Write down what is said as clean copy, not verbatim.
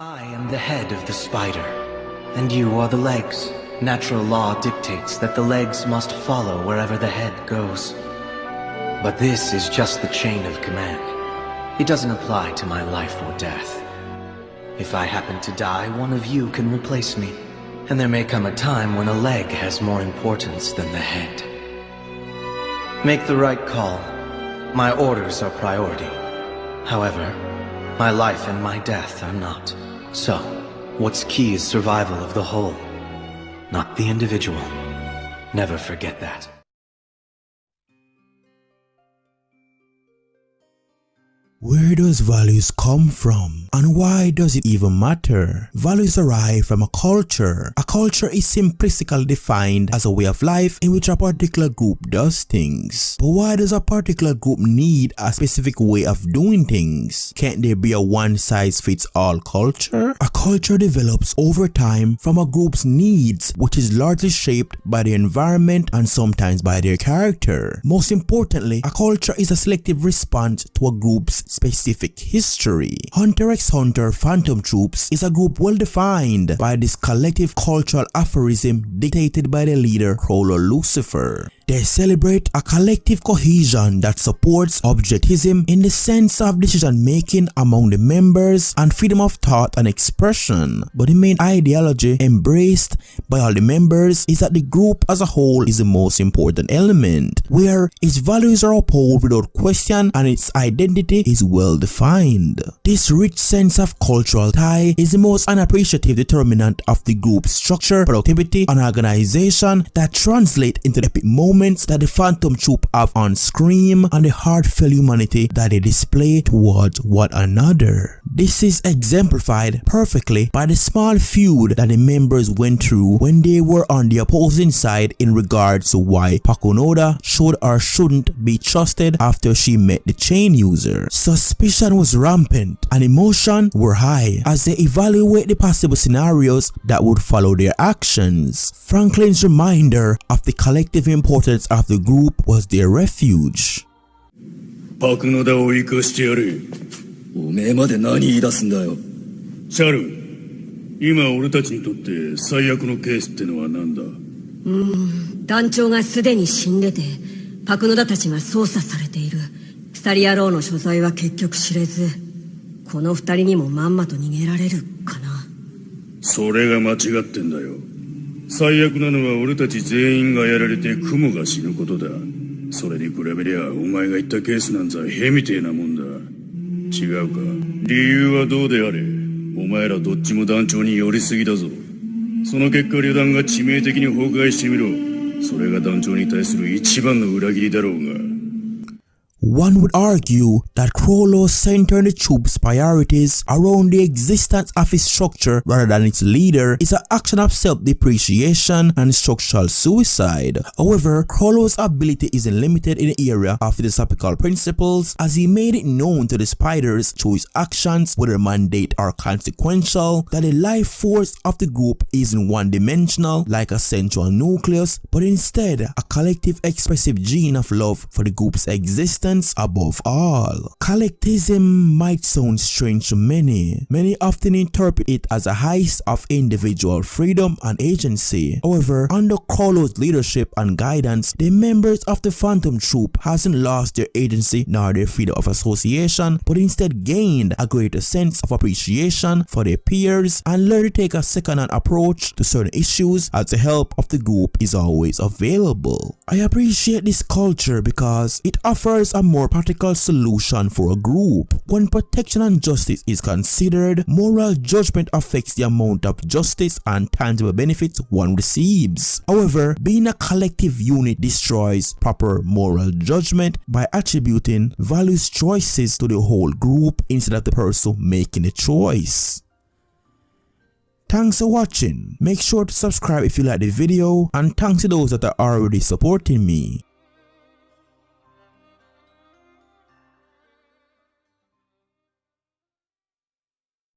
I am the head of the spider, and you are the legs. Natural law dictates that the legs must follow wherever the head goes. But this is just the chain of command. It doesn't apply to my life or death. If I happen to die, one of you can replace me, and there may come a time when a leg has more importance than the head. Make the right call. My orders are priority. However, my life and my death are not. So, what's key is survival of the whole, not the individual. Never forget that. Where does values come from? And why does it even matter? Values arrive from a culture. A culture is simplistically defined as a way of life in which a particular group does things. But why does a particular group need a specific way of doing things? Can't there be a one-size-fits-all culture? A culture develops over time from a group's needs, which is largely shaped by the environment and sometimes by their character. Most importantly, a culture is a selective response to a group's specific history. Hunterxhunter Phantom Troops is a group well defined by this collective cultural aphorism dictated by the leader Chrollo Lucilfer. They celebrate a collective cohesion that supports objectivism in the sense of decision making among the members and freedom of thought and expression. But the main ideology embraced by all the members is that the group as a whole is the most important element, where its values are upheld without question and its identity is well defined. This rich sense of cultural tie is the most unappreciative determinant of the group's structure, productivity, and organization that translate into the epic moments that the Phantom Troupe have on screen and the heartfelt humanity that they display towards one another. This is exemplified perfectly by the small feud that the members went through when they were on the opposing side in regards to why Pakunoda should or shouldn't be trusted after she met the chain user. Suspicion was rampant and emotions were high as they evaluate the possible scenarios that would follow their actions. Franklin's reminder of the collective importance of the group was their refuge. パクノダを生かしてやれ。おめえまで何言い出すんだよ。シャル、今俺たちにとって最悪のケースってのは何だ？団長がすでに死んでて、パクノダたちが捜査されている。スタリアローの所在は結局知れず、この二人にもまんまと逃げられるかな。それが間違ってんだよ。最悪なのは俺たち全員がやられてクモが死ぬことだ。それに比べりゃお前が言ったケースなんざへみてえなもんだ。違うか。理由はどうであれ、お前らどっちも団長に寄りすぎだぞ。その結果旅団が致命的に崩壊してみろ。それが団長に対する一番の裏切りだろうが。One would argue that Chrollo centered the troupe's priorities around the existence of its structure rather than its leader is an action of self-depreciation and structural suicide. However, Chrollo's ability isn't limited in the area of philosophical principles, as he made it known to the spiders through his actions, whether mandate or consequential, that the life force of the group isn't one-dimensional like a central nucleus, but instead a collective expressive gene of love for the group's existence above all. Collectivism might sound strange to many. Many often interpret it as a heist of individual freedom and agency. However, under Chrollo's leadership and guidance, the members of the Phantom Troupe hasn't lost their agency nor their freedom of association, but instead gained a greater sense of appreciation for their peers and learned to take a second-hand approach to certain issues as the help of the group is always available. I appreciate this culture because it offers a more practical solution for a group. When protection and justice is considered, moral judgment affects the amount of justice and tangible benefits one receives. However, being a collective unit destroys proper moral judgment by attributing values choices to the whole group instead of the person making the choice. Thanks for watching. Make sure to subscribe if you like the video, and thanks to those that are already supporting me.